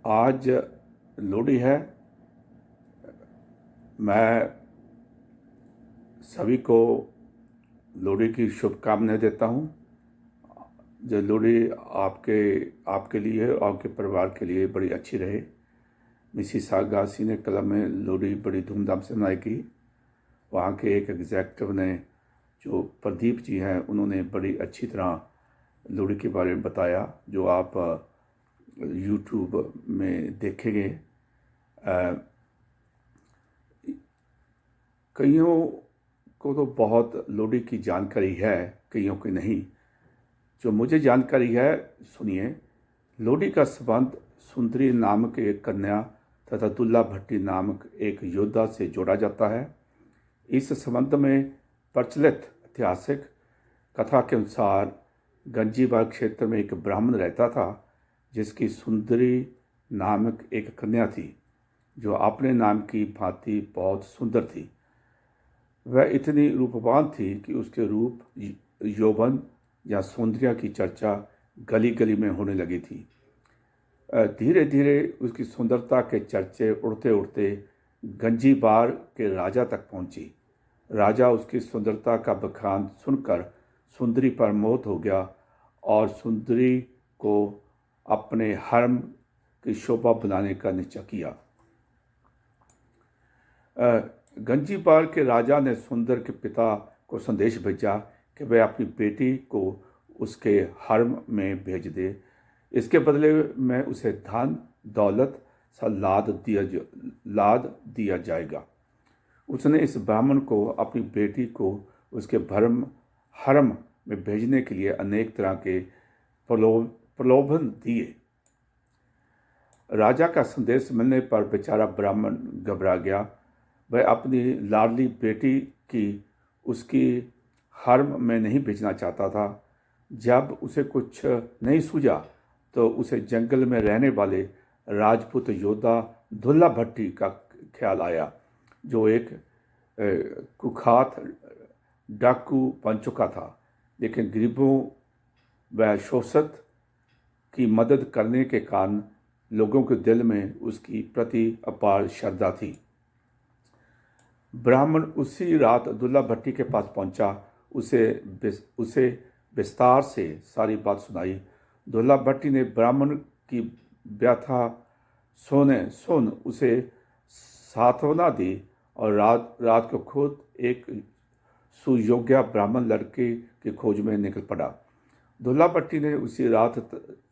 आज लोहड़ी है। मैं सभी को लोहड़ी की शुभकामनाएं देता हूँ। जो लोहड़ी आपके आपके लिए और आपके परिवार के लिए बड़ी अच्छी रहे। मिसिसागा सिनेकलम में लोहड़ी बड़ी धूमधाम से मनाई गई। वहाँ के एक एग्जेक्टिव ने, जो प्रदीप जी हैं, उन्होंने बड़ी अच्छी तरह लोहड़ी के बारे में बताया, जो आप यूट्यूब में देखेंगे। अ, कईयों को तो बहुत लोहड़ी की जानकारी है, कईयों की नहीं। जो मुझे जानकारी है, सुनिए। लोहड़ी का संबंध सुंदरी नामक एक कन्या तथा दुल्ला भट्टी नामक एक योद्धा से जोड़ा जाता है। इस संबंध में प्रचलित ऐतिहासिक कथा के अनुसार गंजीबाग क्षेत्र में एक ब्राह्मण रहता था, जिसकी सुंदरी नामक एक कन्या थी, जो अपने नाम की भांति बहुत सुंदर थी। वह इतनी रूपवान थी कि उसके रूप, यौवन या सौंदर्य की चर्चा गली गली में होने लगी थी। धीरे धीरे उसकी सुंदरता के चर्चे उड़ते उड़ते गंजीबार के राजा तक पहुंची। राजा उसकी सुंदरता का बखान सुनकर सुंदरी पर मोहित हो गया और सुंदरी को अपने हर्म की शोभा बनाने का निश्चय किया। गंजीबार के राजा ने सुंदर के पिता को संदेश भेजा कि वह अपनी बेटी को उसके हर्म में भेज दे। इसके बदले में उसे धन दौलत सा लाद दिया जाएगा। उसने इस ब्राह्मण को अपनी बेटी को उसके हर्म में भेजने के लिए अनेक तरह के प्रलोभन दिए। राजा का संदेश मिलने पर बेचारा ब्राह्मण घबरा गया। वह अपनी लाडली बेटी की उसकी हर्म में नहीं भेजना चाहता था। जब उसे कुछ नहीं सूझा तो उसे जंगल में रहने वाले राजपूत योद्धा दुल्ला भट्टी का ख्याल आया, जो एक कुख्यात डाकू बन चुका था, लेकिन गरीबों व शोषित की मदद करने के कारण लोगों के दिल में उसकी प्रति अपार श्रद्धा थी। ब्राह्मण उसी रात दुल्ला भट्टी के पास पहुंचा। उसे विस्तार से सारी बात सुनाई। दुल्ला भट्टी ने ब्राह्मण की व्यथा सुन उसे सांत्वना दी और रात रात को खुद एक सुयोग्य ब्राह्मण लड़के की खोज में निकल पड़ा। दुल्ला भट्टी ने उसी रात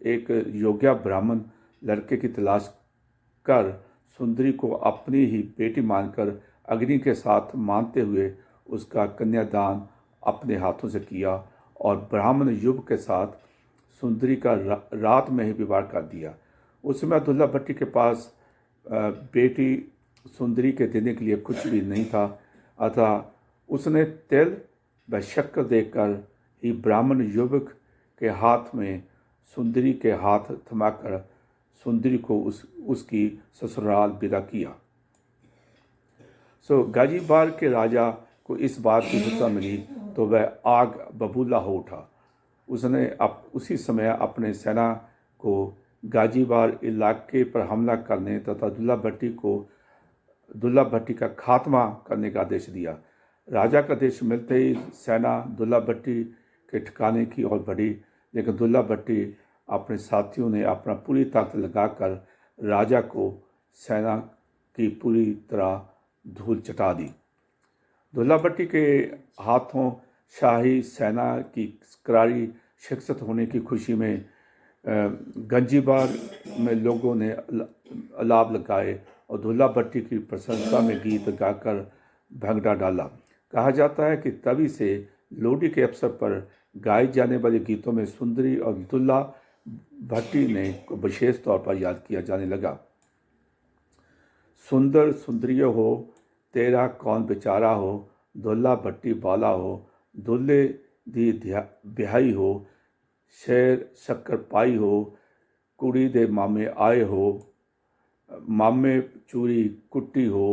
एक योग्य ब्राह्मण लड़के की तलाश कर सुंदरी को अपनी ही बेटी मानकर अग्नि के साथ मानते हुए उसका कन्यादान अपने हाथों से किया और ब्राह्मण युग के साथ सुंदरी का रात में ही विवाह कर दिया। उस समय दुल्ला भट्टी के पास बेटी सुंदरी के देने के लिए कुछ भी नहीं था, अतः उसने तिल व शक्कर देकर ही ब्राह्मण युवक के हाथ में सुंदरी के हाथ थमाकर सुंदरी को उसकी ससुराल विदा किया। गाजीबार के राजा को इस बात की सूचना मिली तो वह आग बबूला हो उठा। उसने उसी समय अपने सेना को गाजीबार इलाके पर हमला करने तथा दुल्ला भट्टी का खात्मा करने का आदेश दिया। राजा का आदेश मिलते ही सेना दुल्ला भट्टी के ठिकाने की ओर बढ़ी, लेकिन दुल्ला भट्टी अपने साथियों ने अपना पूरी ताकत लगाकर राजा को सेना की पूरी तरह धूल चटा दी। दुल्ला भट्टी के हाथों शाही सेना की करारी शिकस्त होने की खुशी में गंजीबार में लोगों ने अलाव लगाए और दुल्ला भट्टी की प्रशंसा में गीत गाकर भंगड़ा डाला। कहा जाता है कि तभी से लोहड़ी के अवसर पर गाए जाने वाले गीतों में सुंदरी और दुल्ला भट्टी ने को विशेष तौर पर याद किया जाने लगा। सुंदर सुंदरिय हो, तेरा कौन बेचारा हो, दुल्ला भट्टी वाला हो, दुल्ले दी बिहाई हो, शेर शक्कर पाई हो, कुड़ी दे मामे आए हो, मामे चूरी कुट्टी हो,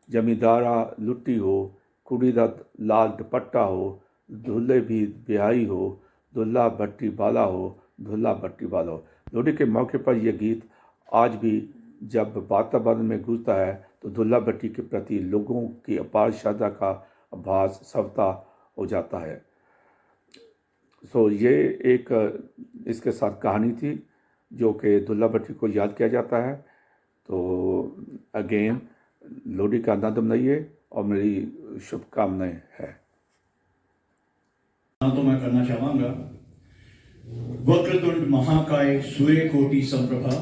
जमींदारा लुट्टी हो, कुड़ी दा लाल दुपट्टा हो, दुल्ले भी बिहाई हो, दुल्ला भट्टी वाला हो, दुल्ला भट्टी वाला हो। लोहड़ी के मौके पर यह गीत आज भी जब वातावरण में गूंजता है तो दुल्ला भट्टी के प्रति लोगों की अपार श्रद्धा का आभास स्वतः हो जाता है। सो ये एक इसके साथ कहानी थी जो कि दुल्ला भट्टी को याद किया जाता है। तो अगेन लोहड़ी का आनंद मनाइए और मेरी शुभकामनाएं है। तो मैं करना चाहूँगा, वक्रतुंड महाकाय सूर्यकोटि संप्रभा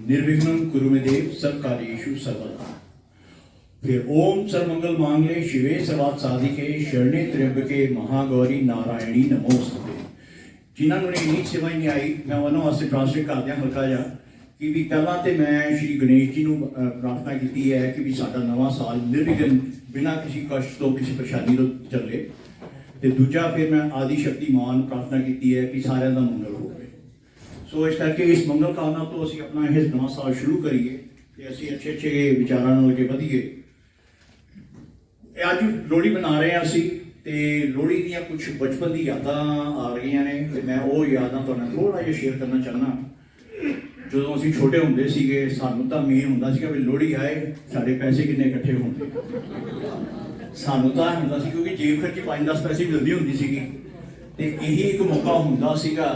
निर्विघ्नं कुरु मे देव सर्वकार्येषु सर्वदा। फिर ओम सर्वमंगल मांगल्ये शिवे सर्वार्थ साधिके शरणे त्र्यंबके महागौरी नारायणी नमोस्तुते। जिन्होंने नीच समझ नहीं आई मैं उन्होंने वास्ते ट्रांसलेट कर दिया हल्का जा कि भी पहला तो मैं श्री गणेश जी को प्रार्थना की है कि भी साडा नवा साल निर्विघ्न बिना किसी कष्ट तो किसी परेशानी तो चले। तो दूजा फिर मैं आदि शक्तिमान प्रार्थना की है कि सारे का मंगल हो गए। सो इस करके इस मंगल कामना तो असी अपना यह नवा साल शुरू करिए कि असी अच्छे अच्छे विचारों में अगे बढ़िए। अज लोहड़ी मना रहे हैं असी ते लोहड़ी दी कुछ बचपन की यादां आ रही ने ते मैं वो यादां तुहाडे नाल थोड़ा जिहा शेयर करना चाहना। जो असी छोटे होंदे सीगे सानू तां मेन हुंदा सीगा भी लोहड़ी आए साडे पैसे किन्ने इकट्ठे होंदे। सानू तां हुंदा सी क्योंकि जेब खर्च 5-10 पैसे मिलदी हुंदी सीगी ते यही एक मौका हुंदा सीगा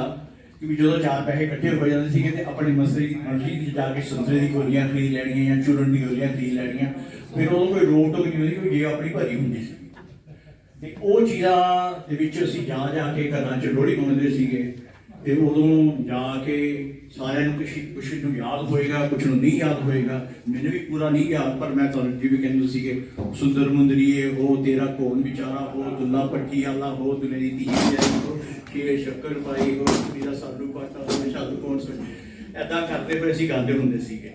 कि जो 4 पैसे इकट्ठे हो जाते सीगे ते अपनी मर्जी दी जाके संतरे दी गोलियां खरीद लैणियां या चूरन दी गोलियां खरीद लैणियां। फिर उदों कोई रोक टोक नहीं होंदी क्योंकि जेब अपनी भरी हुंदी सी ते ਉਹ ਚੀਜ਼ਾਂ ਦੇ ਵਿੱਚ ਅਸੀਂ ਜਾ ਕੇ ਘਰਾਂ 'ਚ ਲੋਹੜੀ ਮੰਗਦੇ ਸੀਗੇ ਤੇ ਉਦੋਂ ਜਾ ਕੇ ਸਾਰਿਆਂ ਨੂੰ ਕੁਛ ਨੂੰ ਯਾਦ ਹੋਏਗਾ ਕੁਛ ਨੂੰ ਨਹੀਂ ਯਾਦ ਹੋਏਗਾ। ਮੈਨੂੰ ਵੀ ਪੂਰਾ ਨਹੀਂ ਯਾਦ ਪਰ ਮੈਂ ਤੁਹਾਨੂੰ ਜਿਵੇਂ ਕਹਿੰਦੇ ਸੀਗੇ ਸੁੰਦਰ ਮੁੰਦਰੀਏ ਹੋ ਤੇਰਾ ਕੌਣ ਵਿਚਾਰਾ ਹੋ ਦੁੱਲਾ ਭੱਟੀ ਆਲਾ ਹੋ ਦੁਲੇ ਦੀ ਧੀ ਜਾਈ ਹੋ ਖੀਰੇ ਸ਼ੱਕਰ ਪਾਈ ਹੋ ਮੇਰਾ ਸਾਲੂ ਪਾਟਾ ਹੋ ਸਾਲੂ ਕੌਣ ਸੋ ਐਦਾਂ ਕਰਦੇ ਫਿਰ ਅਸੀਂ ਗਾਉਂਦੇ ਹੁੰਦੇ ਸੀਗੇ।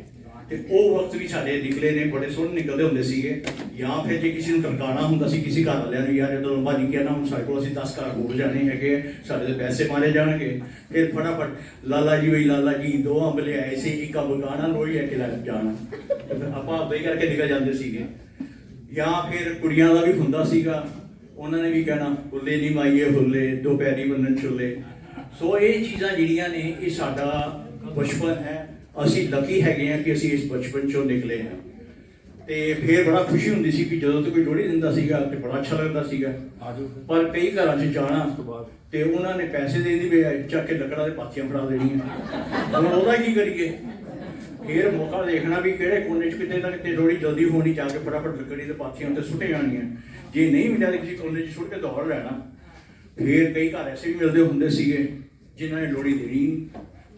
ਤੇ ਉਹ ਵਕਤ ਵੀ ਸਾਡੇ ਨਿਕਲੇ ਨੇ ਬੜੇ ਸੋਹਣੇ ਨਿਕਲਦੇ ਹੁੰਦੇ ਸੀਗੇ। ਜਾਂ ਫਿਰ ਜੇ ਕਿਸੇ ਨੂੰ ਕਰਕਾਣਾ ਹੁੰਦਾ ਸੀ ਕਿਸੇ ਘਰ ਵਾਲਿਆਂ ਨੂੰ ਯਾਰ ਜਦੋਂ ਭਾਜੀ ਕਿਹਾ ਨਾ ਹੁਣ ਸਾਡੇ ਕੋਲ ਅਸੀਂ 10 ਘਰ ਹੋਰ ਜਾਣੇ ਹੈਗੇ ਸਾਡੇ ਦੇ ਪੈਸੇ ਮਾਰੇ ਜਾਣਗੇ ਫਿਰ ਫਟਾਫਟ ਲਾਲਾ ਜੀ ਵਈ ਲਾਲਾ ਜੀ 2 ਅੰਬ ਲਿਆਏ ਸੀ ਇੱਕ ਅੰਬ ਗਾਣਾ ਲੋਹੜੀ ਲੈ ਕੇ ਲੱਗ ਜਾਣਾ ਆਪਾਂ ਉਦਾਂ ਹੀ ਕਰਕੇ ਨਿਕਲ ਜਾਂਦੇ ਸੀਗੇ। ਜਾਂ ਫਿਰ ਕੁੜੀਆਂ ਦਾ ਵੀ ਹੁੰਦਾ ਸੀਗਾ ਉਹਨਾਂ ਨੇ ਵੀ ਕਹਿਣਾ ਹੁੱਲੇ ਨਹੀਂ ਮਾਈਏ ਹੁੱਲੇ ਦੋ ਪੈਰੀ ਬੰਨਣ ਛੁੱਲੇ। ਸੋ ਇਹ ਚੀਜ਼ਾਂ ਜਿਹੜੀਆਂ ਨੇ ਇਹ ਸਾਡਾ ਬਚਪਨ ਹੈ। ਅਸੀਂ ਲੱਕੀ ਹੈਗੇ ਆ ਕਿ ਅਸੀਂ ਇਸ ਬਚਪਨ ਚੋਂ ਨਿਕਲੇ ਹਾਂ। ਤੇ ਫਿਰ ਬੜਾ ਖੁਸ਼ੀ ਹੁੰਦੀ ਸੀ ਕਿ ਜਦੋਂ ਕੋਈ ਲੋਹੜੀ ਦਿੰਦਾ ਸੀਗਾ ਤੇ ਬੜਾ ਅੱਛਾ ਲੱਗਦਾ ਸੀਗਾ। ਪਰ ਕਈ ਘਰਾਂ 'ਚ ਜਾਣਾ ਤੇ ਉਹਨਾਂ ਨੇ ਪੈਸੇ ਦੇਣ ਦੀ ਬਜਾਏ ਚੱਕ ਕੇ ਲੱਕੜਾਂ ਦੇ ਪਾਥੀਆਂ ਫੜਾ ਦੇਣੀਆਂ। ਹੁਣ ਉਹਦਾ ਕੀ ਕਰੀਏ? ਫਿਰ ਮੌਕਾ ਦੇਖਣਾ ਵੀ ਕਿਹੜੇ ਕੋਨੇ 'ਚ ਕਿਤੇ ਨਾ ਕਿਤੇ ਲੋਹੜੀ ਜਲਦੀ ਹੋਣੀ ਜਾ ਕੇ ਫਟਾਫਟ ਲੱਕੜੀ ਦੇ ਪਾਥੀਆਂ ਉੱਤੇ ਸੁੱਟੇ ਜਾਣੀਆਂ। ਜੇ ਨਹੀਂ ਮਿਲਿਆ ਤਾਂ ਕਿਸੇ ਕੋਨੇ 'ਚ ਸੁੱਟ ਕੇ ਦੌੜ ਲੈਣਾ। ਫਿਰ ਕਈ ਘਰ ਐਸੇ ਵੀ ਮਿਲਦੇ ਹੁੰਦੇ ਸੀਗੇ ਜਿਨ੍ਹਾਂ ਨੇ ਲੋਹੜੀ ਦੇਣੀ।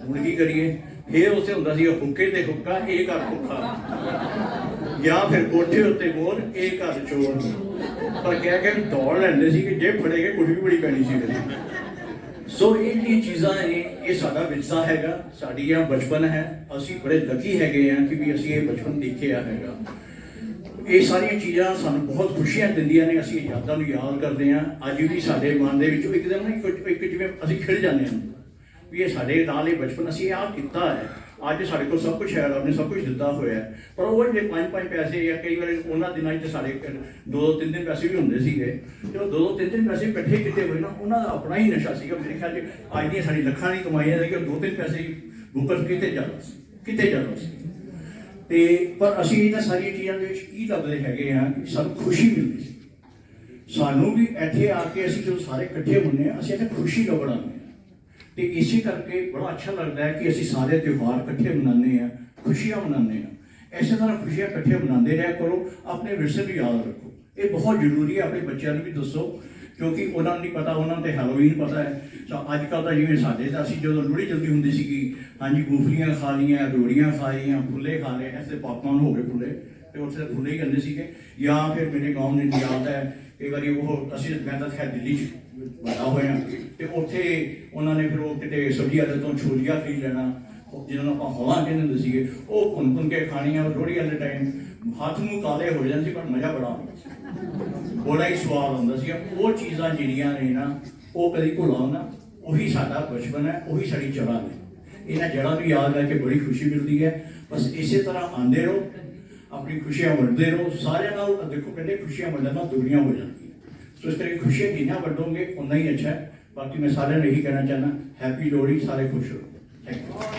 ਹੁਣ ਕੀ ਕਰੀਏ? ਫਿਰ ਉੱਥੇ ਹੁੰਦਾ ਸੀਗਾ ਹੁੱਕੇ ਤੇ ਹੁੱਕਾ ਇਹ ਘਰ ਭੁੱਖਾ ਜਾਂ ਫਿਰ ਕੋਠੇ ਉੱਤੇ ਮੋਰ ਇਹ ਘਰ ਚੋਰ। ਪਰ ਕਹਿ ਕੇ ਦੌੜ ਲੈਂਦੇ ਸੀ ਕਿ ਜੇ ਫੜੇ ਗਏ ਕੁਝ ਵੀ ਬੜੀ ਪੈਣੀ ਸੀ। ਸੋ ਇਹ ਜਿਹੜੀਆਂ ਚੀਜ਼ਾਂ ਨੇ ਇਹ ਸਾਡਾ ਵਿਰਸਾ ਹੈਗਾ ਸਾਡੀ ਇਹ ਬਚਪਨ ਹੈ। ਅਸੀਂ ਬੜੇ ਲੱਕੀ ਹੈਗੇ ਹਾਂ ਕਿ ਵੀ ਅਸੀਂ ਇਹ ਬਚਪਨ ਦੇਖਿਆ ਹੈਗਾ। ਇਹ ਸਾਰੀਆਂ ਚੀਜ਼ਾਂ ਸਾਨੂੰ ਬਹੁਤ ਖੁਸ਼ੀਆਂ ਦਿੰਦੀਆਂ ਨੇ। ਅਸੀਂ ਯਾਦਾਂ ਨੂੰ ਯਾਦ ਕਰਦੇ ਹਾਂ। ਅੱਜ ਵੀ ਸਾਡੇ ਮਨ ਦੇ ਵਿੱਚੋਂ ਇੱਕ ਦਿਨ ਇੱਕ ਜਿਵੇਂ ਅਸੀਂ ਖਿੜ ਜਾਂਦੇ ਹਾਂ ਵੀ ਇਹ ਸਾਡੇ ਨਾਲ ਇਹ ਬਚਪਨ ਅਸੀਂ ਆਹ ਕੀਤਾ ਹੈ। ਅੱਜ ਸਾਡੇ ਕੋਲ ਸਭ ਕੁਝ ਹੈ ਰੱਬ ਨੇ ਸਭ ਕੁਝ ਦਿੱਤਾ ਹੋਇਆ ਪਰ ਉਹ ਜਿਹੜੇ 5-5 ਪੈਸੇ ਜਾਂ ਕਈ ਵਾਰ ਉਹਨਾਂ ਦਿਨਾਂ 'ਚ ਸਾਡੇ 2-3 ਦਿਨ ਪੈਸੇ ਵੀ ਹੁੰਦੇ ਸੀਗੇ ਤੇ ਉਹ 2-3 ਦਿਨ ਪੈਸੇ ਇਕੱਠੇ ਕੀਤੇ ਹੋਏ ਨਾ ਉਹਨਾਂ ਦਾ ਆਪਣਾ ਹੀ ਨਸ਼ਾ ਸੀਗਾ। ਮੇਰੇ ਖਿਆਲ 'ਚ ਅੱਜ ਦੀਆਂ ਸਾਡੀ ਲੱਖਾਂ ਦੀ ਕਮਾਈਆਂ ਦੇ ਕਿ 2-3 ਪੈਸੇ ਬੁੱਕਰ ਕਿਤੇ ਜਾਂਦਾ ਸੀ ਤੇ ਪਰ ਅਸੀਂ ਇਹਨਾਂ ਸਾਰੀਆਂ ਚੀਜ਼ਾਂ ਦੇ ਵਿੱਚ ਕੀ ਲੱਭਦੇ ਹੈਗੇ ਹਾਂ ਕਿ ਸਾਨੂੰ ਖੁਸ਼ੀ ਮਿਲਦੀ ਸੀ। ਸਾਨੂੰ ਵੀ ਇੱਥੇ ਆ ਕੇ ਅਸੀਂ ਜਦੋਂ ਸਾਰੇ ਇਕੱਠੇ ਹੁੰਦੇ ਹਾਂ ਅਸੀਂ ਇੱਥੇ ਖੁਸ਼ੀ ਲੱਭਣ ਆਉਂਦੇ ਹਾਂ ਤੇ ਇਸੇ ਕਰਕੇ ਬੜਾ ਅੱਛਾ ਲੱਗਦਾ ਹੈ ਕਿ ਅਸੀਂ ਸਾਰੇ ਤਿਉਹਾਰ ਇਕੱਠੇ ਮਨਾਉਂਦੇ ਹਾਂ ਖੁਸ਼ੀਆਂ ਮਨਾਉਂਦੇ ਹਾਂ। ਇਸੇ ਤਰ੍ਹਾਂ ਖੁਸ਼ੀਆਂ ਇਕੱਠੇ ਮਨਾਉਂਦੇ ਰਿਹਾ ਕਰੋ। ਆਪਣੇ ਵਿਰਸੇ ਨੂੰ ਯਾਦ ਰੱਖੋ। ਇਹ ਬਹੁਤ ਜ਼ਰੂਰੀ ਹੈ। ਆਪਣੇ ਬੱਚਿਆਂ ਨੂੰ ਵੀ ਦੱਸੋ ਕਿਉਂਕਿ ਉਹਨਾਂ ਨੂੰ ਨਹੀਂ ਪਤਾ ਉਹਨਾਂ ਨੂੰ ਤਾਂ ਹੈਲੋਵੀਨ ਪਤਾ ਹੈ। ਤਾਂ ਅੱਜ ਕੱਲ੍ਹ ਤਾਂ ਜਿਵੇਂ ਸਾਡੇ ਤਾਂ ਅਸੀਂ ਜਦੋਂ ਲੋਹੜੀ ਜਲਦੀ ਹੁੰਦੀ ਸੀਗੀ ਹਾਂਜੀ ਮੂੰਗਫਲੀਆਂ ਖਾ ਲਈਆਂ ਰੋੜੀਆਂ ਖਾ ਲਈਆਂ ਫੁੱਲੇ ਖਾ ਲਏ ਐਸੇ ਪਾਪਕਾਰਨ ਹੋ ਗਏ ਫੁੱਲੇ ਤੇ ਉੱਥੇ ਫੁੱਲੇ ਹੀ ਕਹਿੰਦੇ ਸੀਗੇ। ਜਾਂ ਫਿਰ ਮੇਰੇ ਗਾਉਂ ਨੇ ਯਾਦ ਹੈ ਕਈ ਵਾਰੀ ਉਹ ਅਸੀਂ ਮੈਂ ਤਾਂ ਖੈਰ ਦਿੱਲੀ 'ਚ ਵੱਡਾ ਹੋਇਆ ਤੇ ਉੱਥੇ ਉਹਨਾਂ ਨੇ ਫਿਰ ਉਹ ਕਿਤੇ ਸਬਜ਼ੀ ਵਾਲੇ ਤੋਂ ਛੋਲੀਆਂ ਖਰੀਦ ਲੈਣਾ ਜਿਹਨਾਂ ਨੂੰ ਆਪਾਂ ਹਵਾ ਕਹਿੰਦੇ ਹੁੰਦੇ ਸੀਗੇ ਉਹ ਭੁੰਨ ਕੇ ਖਾਣੀਆਂ। ਲੋਹੜੀ ਵਾਲੇ ਟਾਈਮ ਹੱਥ ਨੂੰ ਕਾਲੇ ਹੋ ਜਾਂਦੇ ਸੀ ਪਰ ਮਜ਼ਾ ਬੜਾ ਆਉਂਦਾ ਸੀ ਬੜਾ ਹੀ ਸਵਾਦ ਆਉਂਦਾ ਸੀ। ਉਹ ਚੀਜ਼ਾਂ ਜਿਹੜੀਆਂ ਨੇ ਨਾ ਉਹ ਕਦੀ ਭੁੱਲੋ ਨਾ। ਉਹੀ ਸਾਡਾ ਬਚਪਨ ਹੈ ਉਹੀ ਸਾਡੀ ਜੜ੍ਹਾਂ ਨੇ। ਇਹਨਾਂ ਜੜ੍ਹਾਂ ਨੂੰ ਯਾਦ ਕਰਕੇ ਬੜੀ ਖੁਸ਼ੀ ਮਿਲਦੀ ਹੈ। ਬਸ ਇਸੇ ਤਰ੍ਹਾਂ ਆਉਂਦੇ ਰਹੋ ਆਪਣੀ ਖੁਸ਼ੀਆਂ ਵੰਡਦੇ ਰਹੋ ਸਾਰਿਆਂ ਨਾਲ। ਦੇਖੋ ਕਹਿੰਦੇ ਖੁਸ਼ੀਆਂ ਵੰਡਣ ਨਾਲ ਦੁਨੀਆਂ ਹੋ ਜਾਂਦੀ ਹੈ। ਸੋ ਇਸ ਤਰ੍ਹਾਂ ਖੁਸ਼ੀਆਂ ਜਿੰਨਾ ਵੰਡੋਗੇ ਉਨਾ ਹੀ ਅੱਛਾ ਹੈ। बाकी मैं सारे यही कहना चाहना हैप्पी लोहड़ी सारे खुश रहो। Thank you.